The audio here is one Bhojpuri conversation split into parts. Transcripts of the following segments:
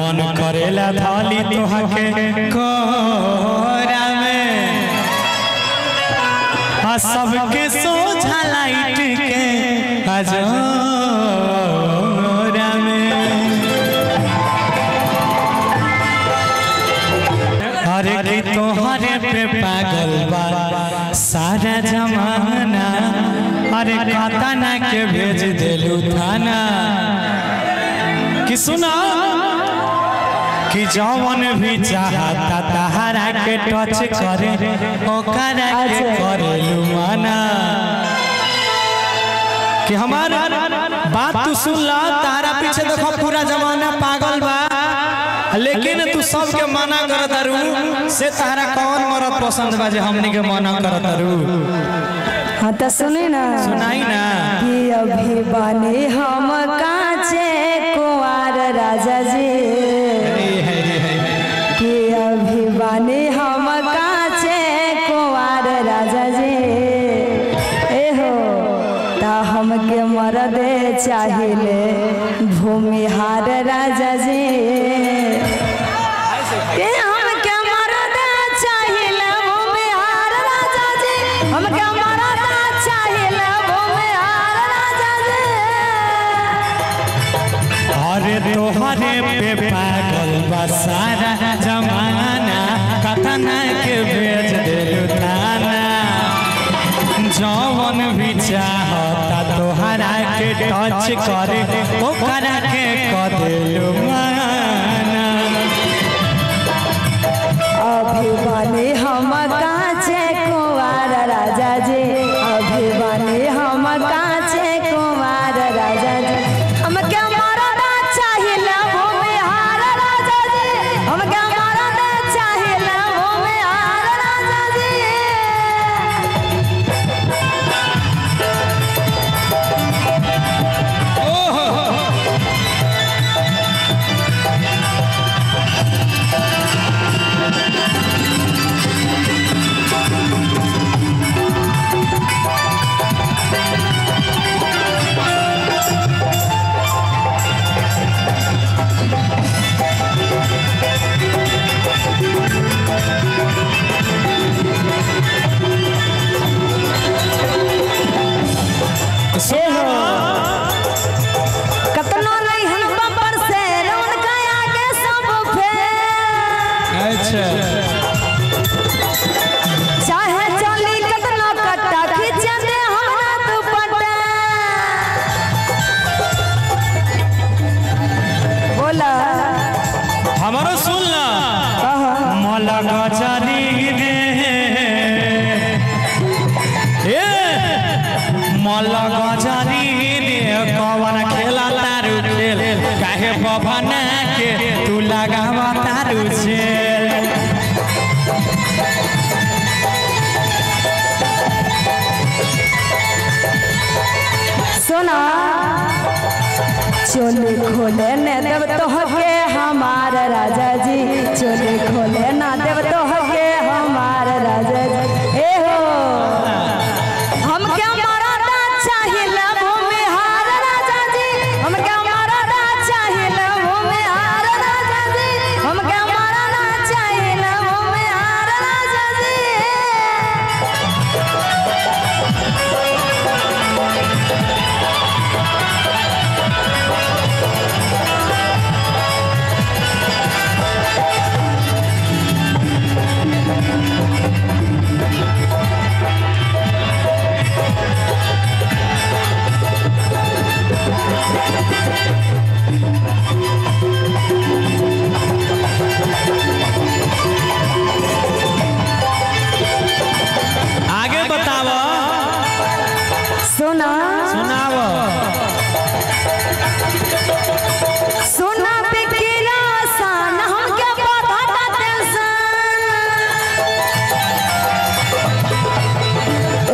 मन करेला थाली तोहके कोरा में सबके सोझा लाइट के अजोरा में अरे की तोहरे पे पागल बा सारा जमाना अरे कातना के भेज देलू थाना कि सुना कि जवन भी चाहता तहरा के टच करे ओकरा के करेलू माना कि हमारा बात तू सुन ला तारा पीछे देखो पूरा जमाना पागल बा लेकिन तू सबके मना करत रू से तारा कौन मरद पसंद बा जे हमनी के मना करत रू। हाँ तो सुनी ना सुनाई ना कि अभी बने हम काचे कुंवर राजा जी कि अभी बने हम काचे कुंवर राजा जी ए हो ता हमके मरद चाहिए भूमिहार राजा जी हमके मरद चाहिए भूमिहार राजा जी हमके अरे तोहरे पे पागल बा सारा जमाना कतना के भेज देलू थाना जवन भी चाहता तोहरा के टच करे ओकरा के कर देलू माना अभी बने हम काचे कुंवर राजा जी अभी बने हम काचे कुंवर राजा जी हमके मरद चाहिए भूमिहार राजा जी हमके मरद चाहिए भूमिहार राजा जी कतना नहीं हम बबर से रौन गया के सब फेर अच्छा चाहे चली कतना कट्टा खींचे दे हमरा दुपट्टा बोला हमारो सुन ला मला गजरी रे ए मला गजरी रे कवन खेला तारू खेल काहे बभना के तू लगावा तारू छेल सुना चोली खोले न देव तोहके हमार राजा जी चोली खोले ना देव तोहके हमार राजा जी ए हो हमके मरद चाहिए भूमिहार राजा जी हमके मरद चाहिए भूमिहार राजा जी हमके मरद चाहिए भूमिहार राजा जी आगे बताव सुना सुनाव सुना बिकिरा सान हमके बढ़ता टेंशन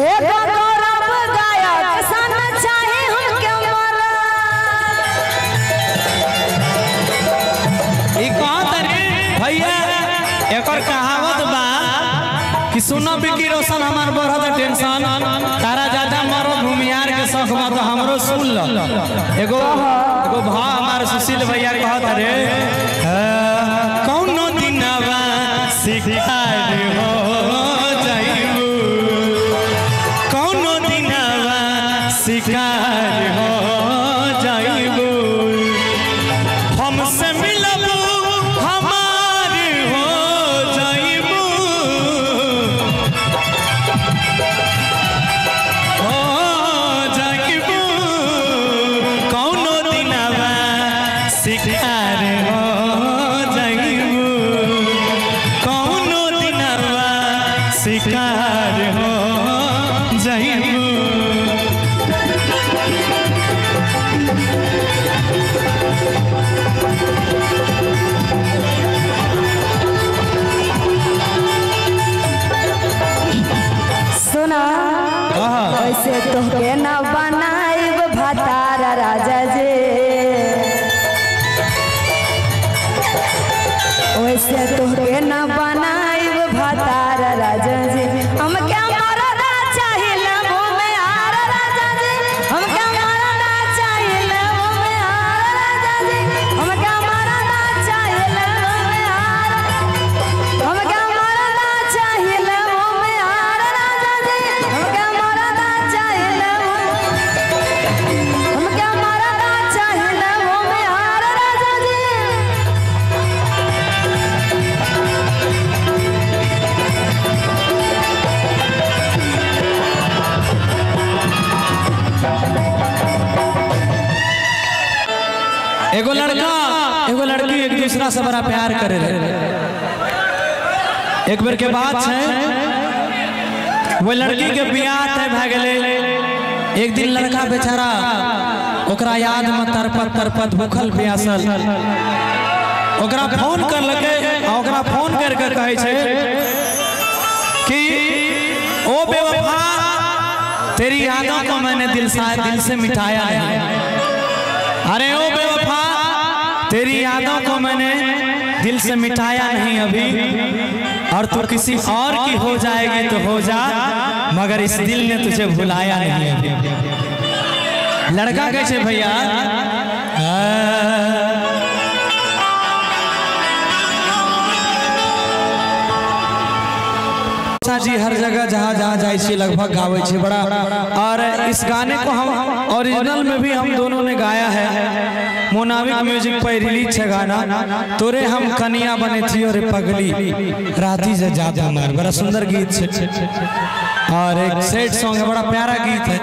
एक गौरव गायक सन चाहे हमके मरा ई कहत रे भैया एकर कहावत बा कि सुनो बिकी रोशन हमार बढ़त टेंशन तारा ज्यादा मरो भूमियार के शौक बा तो हमरो सुन लो। एगो भाव हमारे सुशील भैया कहत रे कौनो दिनवा शिकार हो जाइबू, कौनो दिनवा शिकार हो जाइबू, हमसे मिलबू हमार हो जाइबू, हो जाइबू, कौनो दिनवा शिकार हो जाइबू, कौनो दिनवा शिकार हो जाइबू। सुना वैसे तोहके न बनाइब भतार राजा जी, वैसे तोहके न बनाइब भतार राजा जी, हम क्या मरना चाहिए वो में हार राजा जी, हम क्या मरना चाहिए वो में हार राजा जी, हम क्या मरना चाहिए वो में हार, हम क्या मरना चाहिए वो में हार राजा जी, हम क्या मरना चाहिए वो, हम क्या मरना चाहिए वो में हार राजा जी। एगो लड़का एगो लड़की एक दूसरा से बड़ा प्यार करे रहे। एक बेर के बात है, वो लड़की के बियाह तय भ गेले। एक दिन लड़का बेचारा ओकरा याद में तरपत तरपत भूखल प्यासल ओकरा फोन कर लगे, ओकरा फोन करके कहे छे कि ओ बेवफा तेरी यादों को मैंने दिल से मिटाया नहीं, अरे ओ बेवफा तेरी यादों को मैंने दिल से मिटाया नहीं अभी, और तू किसी और की हो जाएगी तो हो जा, मगर इस दिल ने तुझे भुलाया नहीं अभी। लड़का कैसे भैया जी हर जगह जहाँ जहाँ जाए छे लगभग गावे छे बड़ा, और इस गाने को हम ओरिजिनल में भी हम दोनों ने गाया है। मोनाविक म्यूजिक पर रिलीज है गाना तोरे हम कनिया बने थी और पगली राती से जाता मार, बड़ा सुंदर गीत है और एक सैड सॉन्ग है, बड़ा प्यारा गीत है।